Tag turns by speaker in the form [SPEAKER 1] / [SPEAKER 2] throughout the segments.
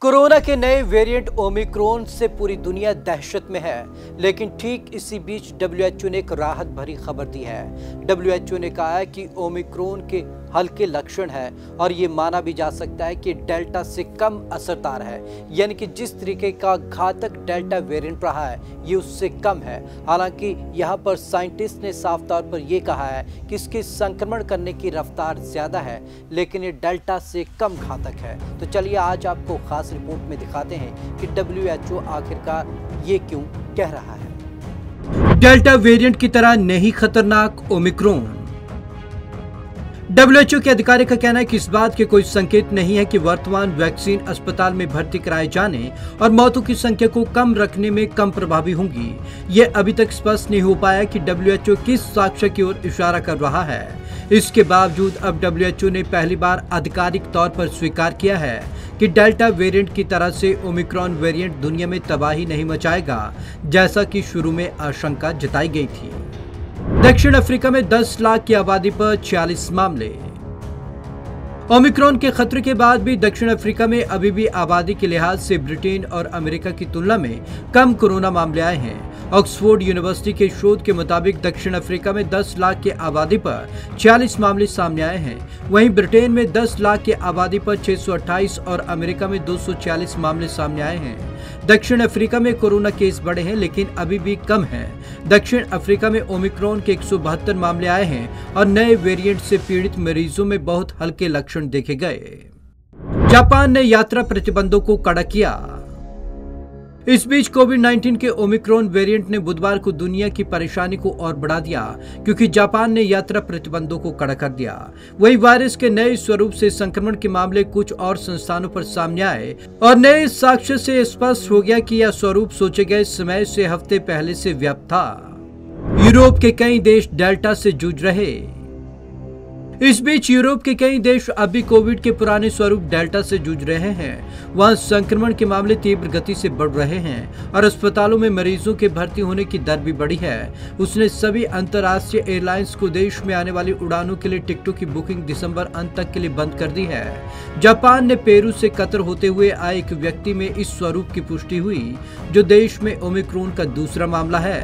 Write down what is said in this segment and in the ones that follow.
[SPEAKER 1] Corona के नए variant Omicron से पूरी दुनिया दहशत में है, लेकिन ठीक इसी बीच डब्ल्यूएचओ ने एक राहत भरी खबर दी है। डब्ल्यूएचओ ने कहा है कि ओमिक्रॉन के हल्के लक्षण है और ये माना भी जा सकता है कि डेल्टा से कम असरदार है, यानी कि जिस तरीके का घातक डेल्टा वेरिएंट रहा है ये उससे कम है। हालांकि यहाँ पर साइंटिस्ट ने साफ तौर पर यह कहा है कि इसके संक्रमण करने की रफ्तार ज्यादा है, लेकिन ये डेल्टा से कम घातक है। तो चलिए आज आपको खास रिपोर्ट में दिखाते हैं कि डब्ल्यूएचओ आखिरकार ये क्यों कह रहा है।
[SPEAKER 2] डेल्टा वेरिएंट की तरह नहीं खतरनाक ओमिक्रॉन। डब्ल्यूएचओ के अधिकारी का कहना है कि इस बात के कोई संकेत नहीं है कि वर्तमान वैक्सीन अस्पताल में भर्ती कराए जाने और मौतों की संख्या को कम रखने में कम प्रभावी होंगी। यह अभी तक स्पष्ट नहीं हो पाया कि डब्ल्यूएचओ किस साक्ष्य की ओर इशारा कर रहा है। इसके बावजूद अब डब्ल्यूएचओ ने पहली बार आधिकारिक तौर पर स्वीकार किया है कि डेल्टा वेरिएंट की तरह से ओमिक्रॉन वेरिएंट दुनिया में तबाही नहीं मचाएगा, जैसा कि शुरू में आशंका जताई गई थी। दक्षिण अफ्रीका में 10 लाख की आबादी पर 46 मामले। ओमिक्रॉन के खतरे के बाद भी दक्षिण अफ्रीका में अभी भी आबादी के लिहाज से ब्रिटेन और अमेरिका की तुलना में कम कोरोना मामले आए हैं। ऑक्सफोर्ड यूनिवर्सिटी के शोध के मुताबिक दक्षिण अफ्रीका में 10 लाख की आबादी पर 46 मामले सामने आए हैं। वहीं ब्रिटेन में 10 लाख की आबादी पर 628 और अमेरिका में 246 मामले सामने आए हैं। दक्षिण अफ्रीका में कोरोना केस बढ़े हैं, लेकिन अभी भी कम हैं। दक्षिण अफ्रीका में ओमिक्रॉन के 172 मामले आए हैं और नए वेरिएंट से पीड़ित मरीजों में बहुत हल्के लक्षण देखे गए। जापान ने यात्रा प्रतिबंधों को कड़ा किया। इस बीच कोविड-19 के ओमिक्रॉन वेरिएंट ने बुधवार को दुनिया की परेशानी को और बढ़ा दिया, क्योंकि जापान ने यात्रा प्रतिबंधों को कड़ा कर दिया। वही वायरस के नए स्वरूप से संक्रमण के मामले कुछ और संस्थानों पर सामने आए और नए साक्ष्य से स्पष्ट हो गया कि यह स्वरूप सोचे गए समय से हफ्ते पहले से व्याप्त था। यूरोप के कई देश डेल्टा से जूझ रहे। इस बीच यूरोप के कई देश अभी कोविड के पुराने स्वरूप डेल्टा से जूझ रहे हैं। वहां संक्रमण के मामले तीव्र गति से बढ़ रहे हैं और अस्पतालों में मरीजों के भर्ती होने की दर भी बढ़ी है। उसने सभी अंतर्राष्ट्रीय एयरलाइंस को देश में आने वाली उड़ानों के लिए टिकटों की बुकिंग दिसंबर अंत तक के लिए बंद कर दी है। जापान ने पेरू से कतर होते हुए आए एक व्यक्ति में इस स्वरूप की पुष्टि हुई, जो देश में ओमिक्रॉन का दूसरा मामला है।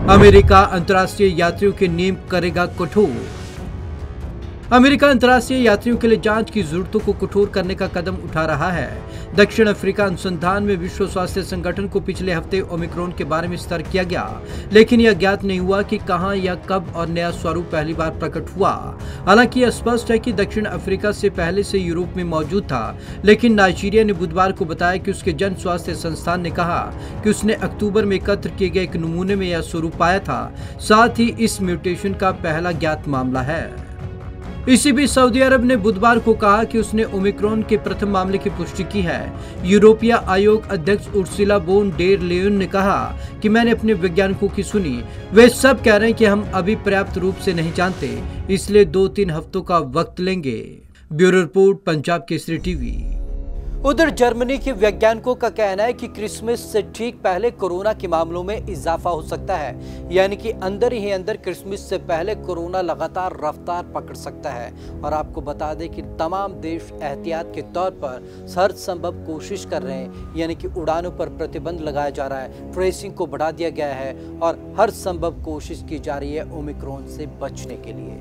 [SPEAKER 2] अमेरिका अंतर्राष्ट्रीय यात्रियों के नियम करेगा कठोर। अमेरिका अंतर्राष्ट्रीय यात्रियों के लिए जांच की जरूरतों को कठोर करने का कदम उठा रहा है। दक्षिण अफ्रीका अनुसंधान में विश्व स्वास्थ्य संगठन को पिछले हफ्ते ओमिक्रॉन के बारे में सतर्क किया गया, लेकिन यह ज्ञात नहीं हुआ कि कहां या कब और नया स्वरूप पहली बार प्रकट हुआ। हालांकि यह स्पष्ट है कि दक्षिण अफ्रीका से पहले से यूरोप में मौजूद था, लेकिन नाइजीरिया ने बुधवार को बताया कि उसके जन स्वास्थ्य संस्थान ने कहा कि उसने अक्टूबर में एकत्र किए गए एक नमूने में यह स्वरूप पाया था। साथ ही इस म्यूटेशन का पहला ज्ञात मामला है। इसी बीच सऊदी अरब ने बुधवार को कहा कि उसने ओमिक्रॉन के प्रथम मामले की पुष्टि की है। यूरोपीय आयोग अध्यक्ष उर्सुला वोन डेर लेयन ने कहा कि मैंने अपने वैज्ञानिकों की सुनी। वे सब कह रहे हैं कि हम अभी पर्याप्त रूप से नहीं जानते, इसलिए 2-3 हफ्तों का वक्त लेंगे। Bureau report, Punjab Kesari TV.
[SPEAKER 1] उधर जर्मनी के वैज्ञानिकों का कहना है कि क्रिसमस से ठीक पहले कोरोना के मामलों में इजाफा हो सकता है, यानी कि अंदर ही अंदर क्रिसमस से पहले कोरोना लगातार रफ्तार पकड़ सकता है। और आपको बता दें कि तमाम देश एहतियात के तौर पर हर संभव कोशिश कर रहे हैं, यानी कि उड़ानों पर प्रतिबंध लगाया जा रहा है, ट्रेसिंग को बढ़ा दिया गया है और हर संभव कोशिश की जा रही है ओमिक्रॉन से बचने के लिए।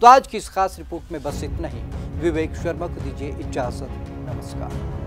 [SPEAKER 1] तो आज की इस खास रिपोर्ट में बस इतना ही। विवेक शर्मा को दीजिए इजाजत। नमस्कार।